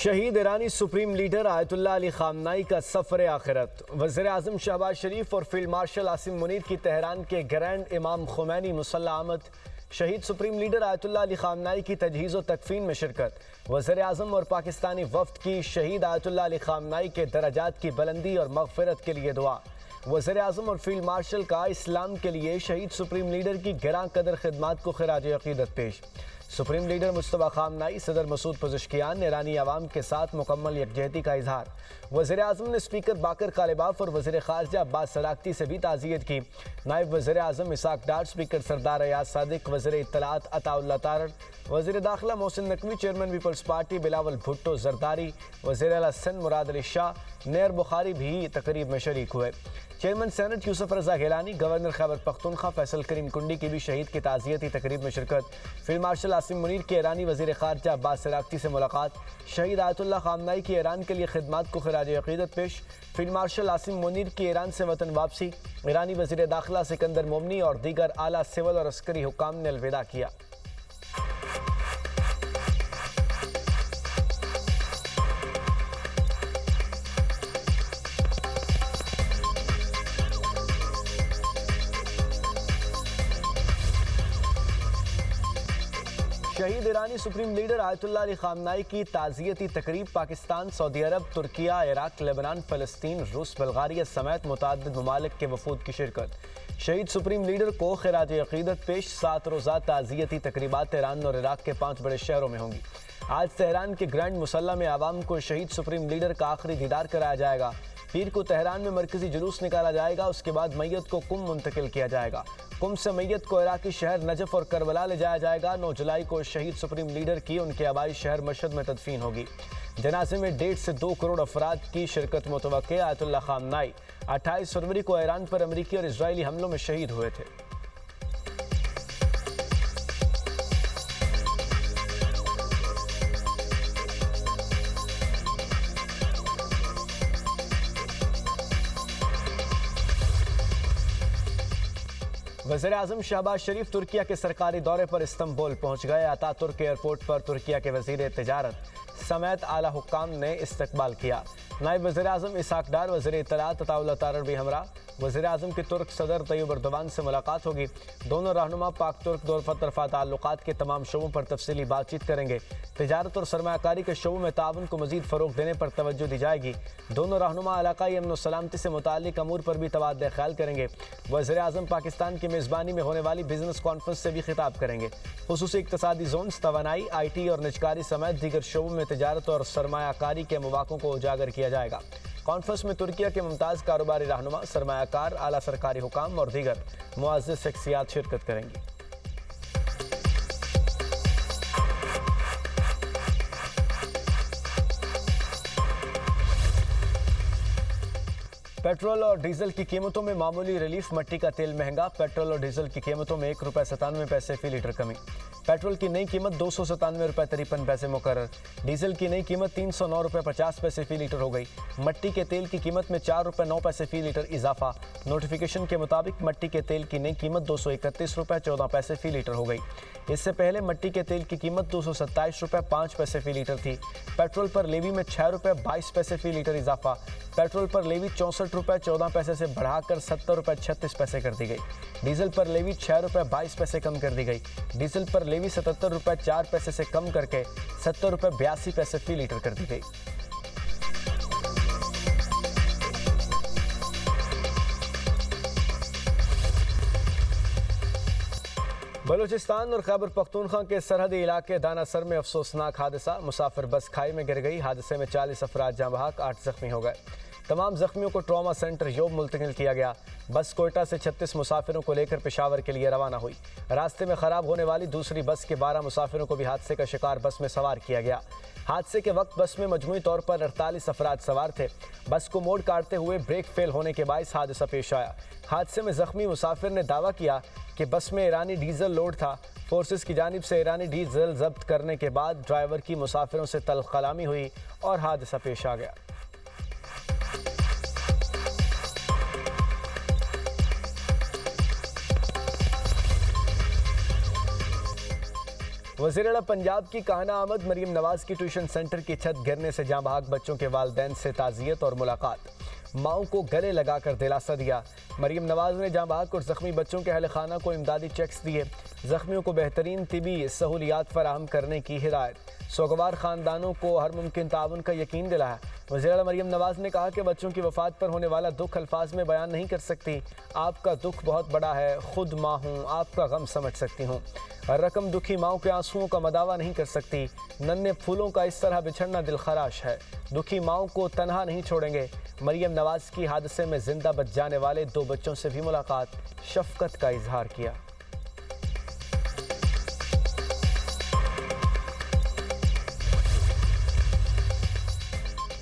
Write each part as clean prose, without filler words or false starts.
शहीद ईरानी supreme leader Ayatollah Ali Khamenei का सफ़र आखिरत। वज़ीर आज़म शहबाज शरीफ और फील्ड मार्शल आसिम मुनीर की तेहरान के ग्रैंड इमाम खुमैनी मुसल्ला आमद। शहीद supreme leader Ayatollah Ali Khamenei की तजहीज़ व तकफ़ीन में शिरकत। वज़ीर आज़म और पाकिस्तानी वफ़द की शहीद आयतुल्लाह अली खामनाई के दराजात की बुलंदी और मग़फ़िरत के लिए दुआ। वज़ीर आज़म और फील्ड मार्शल का इस्लाम के लिए शहीद सुप्रीम लीडर की गिरां कदर खिदमात को खिराज अक़ीदत पेश। सुप्रीम लीडर मुस्तफ़ा खामनाई, सदर मसूद पज़ेश्कियान ने ईरानी अवाम के साथ मुकम्मल यकजहती का इजहार। वज़ीर आज़म ने स्पीकर बाकर कालिबाफ और वज़ीर ख़ारजा अब्बास सराक्ती से भी ताज़ियत की। नायब वज़ीर आज़म इसाक डार, स्पीकर सरदार अयाज सादिक, वज़ीर इत्तलात अताउल्लाह तारड़, वज़ीर दाखिला Mohsin Naqvi, chairman Peoples Party Bilawal Bhutto Zardari, वज़ीर आला सिंध मुराद अली शाह, नेर बुखारी भी तकरीब में शरीक हुए। चेयरमैन सेनेट यूसुफ रज़ा गिलानी, गवर्नर खैबर पख्तूनख्वा फैसल करीम कुंडी की भी शहीद की ताज़ियती तकरीब में शिरकत। फील्ड मार्शल आसिम मुनीर की ईरानी वज़ीर ख़ारजा अब्बास सराक्ती से मुलाकात। शहीद आयतुल्लाह खामनाई की ईरान के लिए खिदमात को खिराज अक़ीदत पेश। फील्ड मार्शल आसिम मुनीर की ईरान से वतन वापसी। ईरानी वज़ीर दाखिला सिकंदर मोमनी और दीगर आला सिविल और अस्करी हुक्काम ने अलविदा किया। शहीद ईरानी supreme leader Ayatollah Ali Khamenei की ताज़ियती तकरीब। Pakistan, Saudi Arab, Turkiye, Iraq, Lebanon, फ़लस्तीन, रूस, बल्गारिया समेत मुतअद्दिद ममालिक के वफूद की शिरकत। शहीद सुप्रीम लीडर को खिराज अक़ीदत पेश। 7 रोज़ा ताज़ियती तकरीबात तेहरान और इराक के 5 बड़े शहरों में होंगी। आज तेहरान के ग्रैंड मुसल्ला में आवाम को शहीद सुप्रीम लीडर का आखिरी दीदार कराया जाएगा। पीर को तेहरान में मरकजी जुलूस निकाला जाएगा। उसके बाद मैयत को कुम मुंतकिल किया जाएगा। कुम से मैयत को इराकी शहर नजफ और करबला ले जाया जाएगा। 9 जुलाई को शहीद सुप्रीम लीडर की उनके आबाई शहर मशहद में तदफीन होगी। जनाजे में 1.5 से 2 करोड़ अफराद की शिरकत मुतवक्के। आयतुल्लाह खामनाई 28 फरवरी को ईरान पर अमरीकी और इजरायली हमलों में शहीद हुए थे। वज़ीर आज़म शहबाज शरीफ तुर्किया के सरकारी दौरे पर इस्तंबुल पहुंच गए। अतातुर्क एयरपोर्ट पर तुर्किया के वज़ीर तिजारत समेत आला हुक्काम ने इस्तकबाल किया। नायब वज़ीर आज़म इसाक डार, वज़ीर इत्तलात अताउल्लाह तारड़ भी हमरा। वज़ीर आज़म की तुर्क सदर तैयब एर्दोगान से मुलाकात होगी। दोनों रहनुमा पाक तुर्क दो तरफ़ा ताल्लुकात के तमाम शोबों पर तफसीली बातचीत करेंगे। तिजारत और सरमायाकारी के शोबों में ताउन को मज़ीद फ़रोग़ देने पर तवज्जो दी जाएगी। दोनों रहनुमा इलाक़ाई अमन व सलामती से मुताल्लिक़ अमूर पर भी तबादला ख्याल करेंगे। वज़ीर आज़म पाकिस्तान की मेज़बानी में होने वाली बिजनेस कॉन्फ्रेंस से भी खिताब करेंगे। खुसूसी इक़्तिसादी जोन, तवानाई, IT और निजकारी समेत दीगर शोबों में तिजारत और सरमायाकारी के मौक़ों को उजागर किया जाएगा। कॉन्फ्रेंस में तुर्किया के मुमताज़ कारोबारी रहनुमा, सरमायाकार, आला सरकारी हुकाम और दीगर मुअज़्ज़ज़ शख्सियात शिरकत करेंगी। पेट्रोल और डीजल की कीमतों में मामूली रिलीफ। मट्टी का तेल महंगा। पेट्रोल और डीजल की कीमतों में ₹1.97 फी लीटर कमी। पेट्रोल की नई कीमत ₹297.53 मुकर्रर। डीजल की नई कीमत ₹309.50 फी लीटर हो गई। मट्टी के तेल की कीमत में ₹4.09 फी लीटर इजाफा। नोटिफिकेशन के मुताबिक मट्टी के तेल की नई कीमत ₹231.14 फी लीटर हो गई। इससे पहले मट्टी के तेल की कीमत ₹227.05 फी लीटर थी। पेट्रोल पर लेवी में ₹6.22 फी लीटर इजाफा। पेट्रोल पर लेवी ₹64.14 से बढ़ाकर ₹70.36 कर दी गई। डीजल पर लेवी ₹6.22 कम कर दी गई। डीजल पर लेवी ₹77.04 से कम करके ₹70.82 फी लीटर कर दी गई। बलूचिस्तान और खैबर पख्तूनख्वा के सरहदी इलाके दानासर में अफसोसनाक हादसा। मुसाफिर बस खाई में गिर गई। हादसे में 40 अफराद जाँ बहक, 8 जख्मी हो गए। तमाम जख्मियों को ट्रॉमा सेंटर योब मुंतकिल किया गया। बस कोयटा से 36 मुसाफिरों को लेकर पेशावर के लिए रवाना हुई। रास्ते में ख़राब होने वाली दूसरी बस के 12 मुसाफिरों को भी हादसे का शिकार बस में सवार किया गया। हादसे के वक्त बस में मजमूई तौर पर 48 अफराद सवार थे। बस को मोड़ काटते हुए ब्रेक फेल होने के बायस हादसा पेश आया। हादसे में जख्मी मुसाफिर ने दावा किया कि बस में ईरानी डीजल लोड था। फोर्सेस की जानिब से ईरानी डीजल जब्त करने के बाद ड्राइवर की मुसाफिरों से तल्ख कलामी हुई और हादसा पेश आ गया। वज़ीर-ए-आला पंजाब की कान्हा अहमद मरीम नवाज की ट्यूशन सेंटर की छत गिरने से जाँ बहक बच्चों के वालिदैन से ताज़ियत और मुलाकात। माओं को गले लगाकर दिलासा दिया। मरीम नवाज ने जाँ बहक और ज़ख्मी बच्चों के अहल खाना को इमदादी चेक्स दिए। ज़ख्मियों को बेहतरीन तिबी सहूलियात फराहम करने की हिदायत। सोगवार ख़ानदानों को हर मुमकिन ताउन का यकीन दिलाया। वज़ीर-ए-आला मरीम नवाज ने कहा कि बच्चों की वफ़ात पर होने वाला दुख अल्फाज में बयान नहीं कर सकती। आपका दुख बहुत बड़ा है, खुद माँ हूँ, आपका गम समझ सकती हूँ। रकम दुखी माओं के आंसुओं का मदावा नहीं कर सकती। नन्हे फूलों का इस तरह बिछड़ना दिलखराश है। दुखी माओं को तनहा नहीं छोड़ेंगे। मरीम नवाज की हादसे में जिंदा बच जाने वाले 2 बच्चों से भी मुलाकात, शफकत का इजहार किया।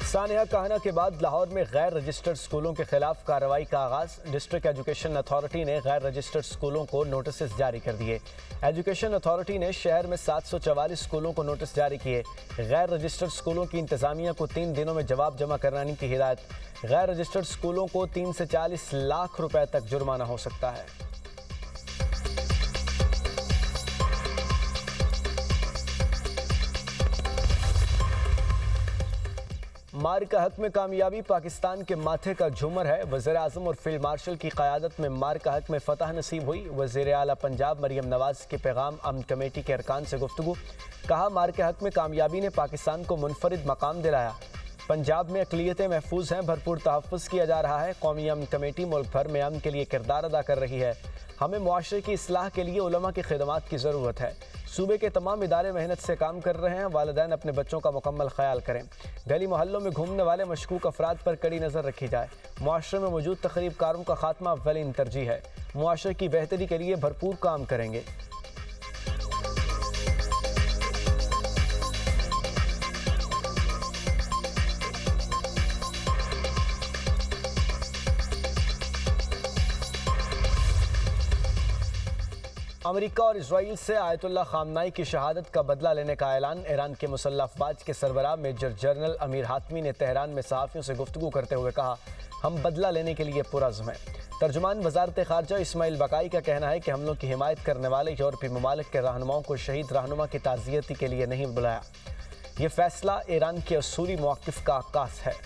सानिया कहना के बाद लाहौर में गैर रजिस्टर्ड स्कूलों के खिलाफ कार्रवाई का आगाज। डिस्ट्रिक्ट एजुकेशन अथॉरिटी ने गैर रजिस्टर्ड स्कूलों को नोटिस जारी कर दिए। एजुकेशन अथॉरिटी ने शहर में 744 स्कूलों को नोटिस जारी किए। गैर रजिस्टर्ड स्कूलों की इंतजामिया को 3 दिनों में जवाब जमा कराने की हिदायत। गैर रजिस्टर्ड स्कूलों को 3 से 40 लाख रुपए तक जुर्माना हो सकता है। मार का हक में कामयाबी पाकिस्तान के माथे का झूमर है। वज़ीर-ए-आज़म और फील्ड मार्शल की क़यादत में मार का हक में फतह नसीब हुई। वज़ीर-ए-आला पंजाब मरीम नवाज के पैगाम अमन कमेटी के अरकान से गुफ्तगू। कहा, मार के हक में कामयाबी ने पाकिस्तान को मुनफरिद मकाम दिलाया। पंजाब में अक़लियतें महफूज हैं, भरपूर तहफ़्फ़ुज़ किया जा रहा है। कौमी अमन कमेटी मुल्क भर में अमन के लिए किरदार अदा कर रही है। हमें मुआशरे की इस्लाह के लिए उलमा की खिदमात की ज़रूरत है। सूबे के तमाम इदारे मेहनत से काम कर रहे हैं। वालिदैन अपने बच्चों का मुकम्मल ख्याल करें। गली मोहल्लों में घूमने वाले मशकूक अफराद पर कड़ी नज़र रखी जाए। मुआशरे में मौजूद तखरीबकारों का खात्मा अव्वलीन तरजीह है। मुआशरे की बेहतरी के लिए भरपूर काम करेंगे। अमेरिका और इजराइल से आयतुल्लाह खामनाई की शहादत का बदला लेने का ऐलान। ईरान के मुसल्लह अफवाज के सरबराह मेजर जनरल अमीर हातमी ने तेहरान में सहाफ़ियों से गुफ्तगू करते हुए कहा, हम बदला लेने के लिए पुरज़्म हैं। तर्जुमान वज़ारत ख़ारजा इस्माइल बकाई का कहना है कि हमलों की हिमायत करने वाले यूरोपीय ममालिक के रहनुमाओं को शहीद रहनुमा की ताज़ियती के लिए नहीं बुलाया। ये फ़ैसला ईरान के असूली मौक़िफ़ का अक्कास है।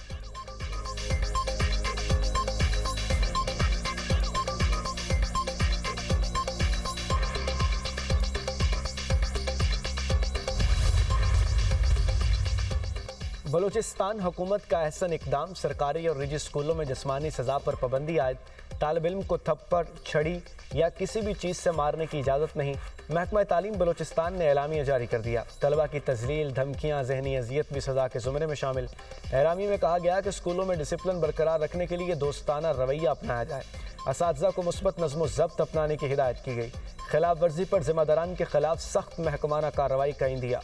बलूचिस्तान हुकूमत का अहसन इकदाम। सरकारी और निजी स्कूलों में जिस्मानी सज़ा पर पाबंदी आयद। तालिब इल्म को थप्पड़, छड़ी या किसी भी चीज़ से मारने की इजाज़त नहीं। महकमा तालीम बलूचिस्तान ने एलामिया जारी कर दिया। तलबा की तज़लील, धमकियाँ, ज़हनी अजियत भी सज़ा के ज़ुमरे में शामिल। एलामिया में कहा गया कि स्कूलों में डिसिप्लिन बरकरार रखने के लिए दोस्ताना रवैया अपनाया जाए। असातिज़ा को मुस्बत नज़्म व ज़ब्त अपनाने की हिदायत की गई। खिलाफ वर्जी पर ज़िम्मेदारान के खिलाफ सख्त महकमाना कार्रवाई का इंदिया।